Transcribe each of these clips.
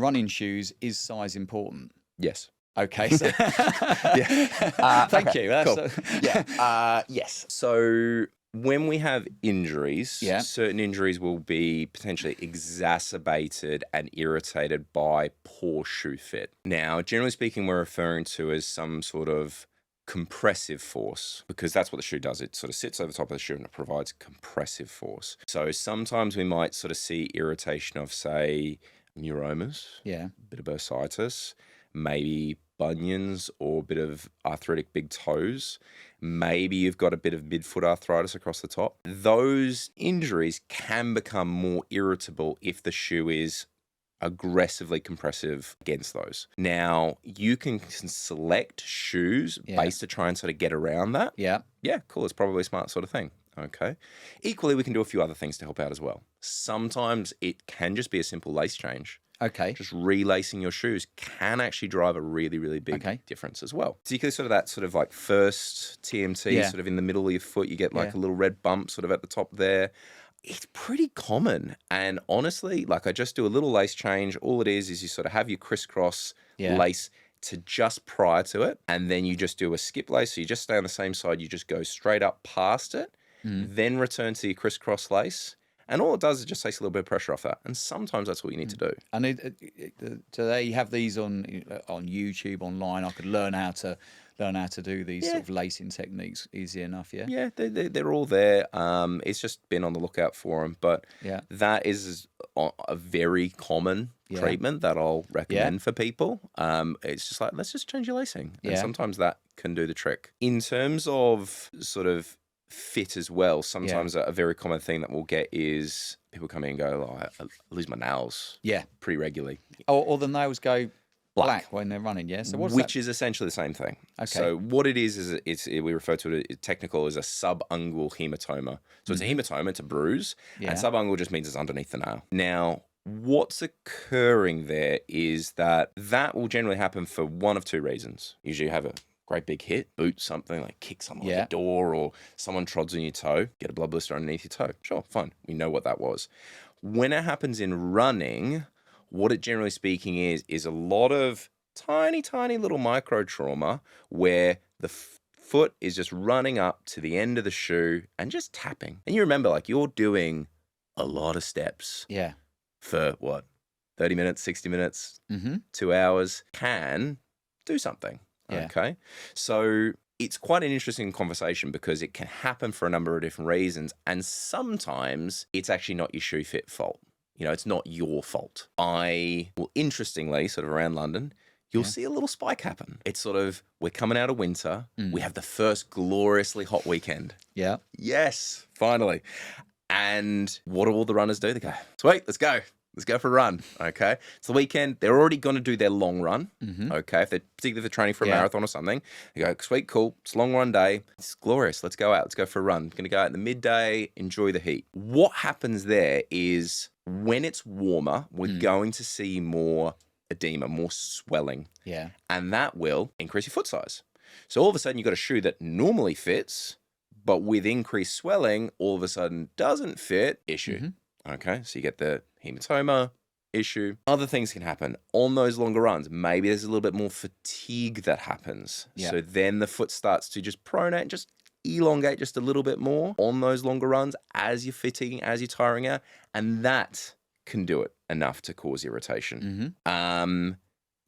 running shoes, is size important? Yes. Okay. So Yeah. thank you. That's, Cool. Yeah. Yes. So when we have injuries, certain injuries will be potentially exacerbated and irritated by poor shoe fit. Now, generally speaking, we're referring to as some sort of compressive force, because that's what the shoe does. It sort of sits over the top of the shoe and it provides compressive force. So sometimes we might sort of see irritation of, say, neuromas, a bit of bursitis, maybe bunions or a bit of arthritic big toes. Maybe you've got a bit of midfoot arthritis across the top. Those injuries can become more irritable if the shoe is aggressively compressive against those. Now, you can select shoes based to try and sort of get around that. Yeah, cool. It's probably a smart sort of thing. Okay. Equally, we can do a few other things to help out as well. Sometimes it can just be a simple lace change. Okay. Just relacing your shoes can actually drive a really, really big difference as well. Particularly sort of that sort of like first TMT, sort of in the middle of your foot, you get like a little red bump sort of at the top there. It's pretty common. And honestly, like I just do a little lace change. All it is you sort of have your crisscross lace to just prior to it. And then you just do a skip lace. So you just stay on the same side. You just go straight up past it, then return to your crisscross lace. And all it does is just takes a little bit of pressure off that. And sometimes that's what you need to do. And do they have these on YouTube, online? I could learn how to do these sort of lacing techniques easy enough, Yeah, they're all there. It's just been on the lookout for them. But that is a very common treatment that I'll recommend for people. It's just like, let's just change your lacing. And sometimes that can do the trick. In terms of sort of fit as well, sometimes a very common thing that we'll get is people come in and go, I lose my nails pretty regularly. Or the nails go black when they're running, So which is essentially the same thing. Okay. So what it is we refer to it technical as a subungual hematoma. So it's a hematoma, it's a bruise, and subungual just means it's underneath the nail. Now, what's occurring there is that will generally happen for one of two reasons. Usually you have a great big hit, boot something, like kick something like a door, or someone trods on your toe, get a blood blister underneath your toe. Sure, fine. We know what that was. When it happens in running, what it generally speaking is a lot of tiny, tiny little micro trauma where the foot is just running up to the end of the shoe and just tapping. And you remember, like, you're doing a lot of steps. For what? 30 minutes, 60 minutes, 2 hours, can do something. Okay. So it's quite an interesting conversation because it can happen for a number of different reasons. And sometimes it's actually not your shoe fit fault. You know, it's not your fault. Interestingly, sort of around London, you'll see a little spike happen. It's sort of, we're coming out of winter. We have the first gloriously hot weekend. Yes, finally. And what do all the runners do? They go, sweet, let's go. Let's go for a run, okay? It's the weekend. They're already going to do their long run, okay? Particularly if they're training for a marathon or something. They go, sweet, cool. It's a long run day. It's glorious. Let's go out. Let's go for a run. Going to go out in the midday, enjoy the heat. What happens there is when it's warmer, we're going to see more edema, more swelling. And that will increase your foot size. So all of a sudden, you've got a shoe that normally fits, but with increased swelling, all of a sudden doesn't fit, issue. Okay, so you get the hematoma issue. Other things can happen on those longer runs. Maybe there's a little bit more fatigue that happens. So then the foot starts to just pronate, just elongate just a little bit more on those longer runs as you're fatiguing, as you're tiring out. And that can do it enough to cause irritation.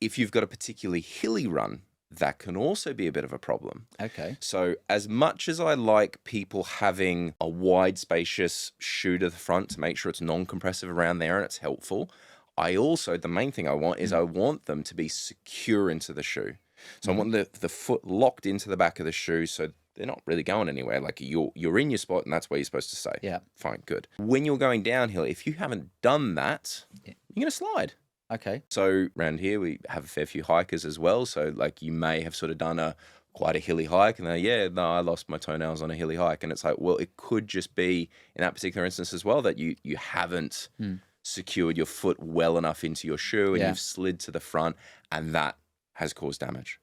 If you've got a particularly hilly run, that can also be a bit of a problem. Okay. So as much as I like people having a wide, spacious shoe to the front to make sure it's non-compressive around there and it's helpful, I also, the main thing I want is I want them to be secure into the shoe. So I want the foot locked into the back of the shoe so they're not really going anywhere. Like you're in your spot and that's where you're supposed to stay. Fine, good. When you're going downhill, if you haven't done that, you're going to slide. Okay. So around here, we have a fair few hikers as well. So like you may have sort of done quite a hilly hike and I lost my toenails on a hilly hike. And it's like, well, it could just be in that particular instance as well that you haven't secured your foot well enough into your shoe and you've slid to the front and that has caused damage.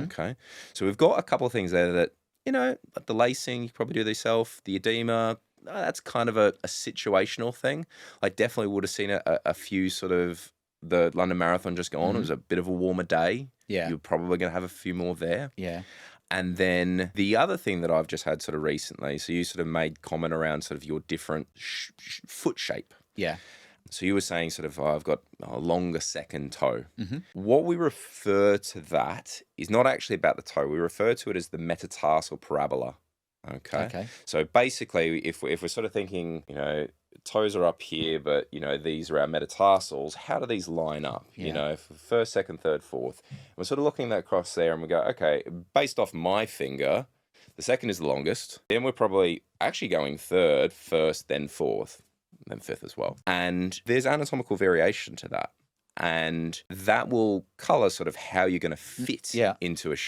Okay. So we've got a couple of things there that, you know, like the lacing, you probably do it yourself, the edema, that's kind of a situational thing. I definitely would have seen a few sort of the London Marathon just gone. It was a bit of a warmer day. Yeah. You're probably going to have a few more there. Yeah. And then the other thing that I've just had sort of recently, so you sort of made comment around sort of your different foot shape. Yeah. So you were saying sort of, I've got a longer second toe. What we refer to that is not actually about the toe. We refer to it as the metatarsal parabola. Okay. So basically, if we're sort of thinking, you know, toes are up here, but, you know, these are our metatarsals, how do these line up? You know, first, second, third, fourth. We're sort of looking that across there and we go, okay, based off my finger, the second is the longest. Then we're probably actually going third, first, then fourth, then fifth as well. And there's anatomical variation to that. And that will color sort of how you're going to fit into a shoe.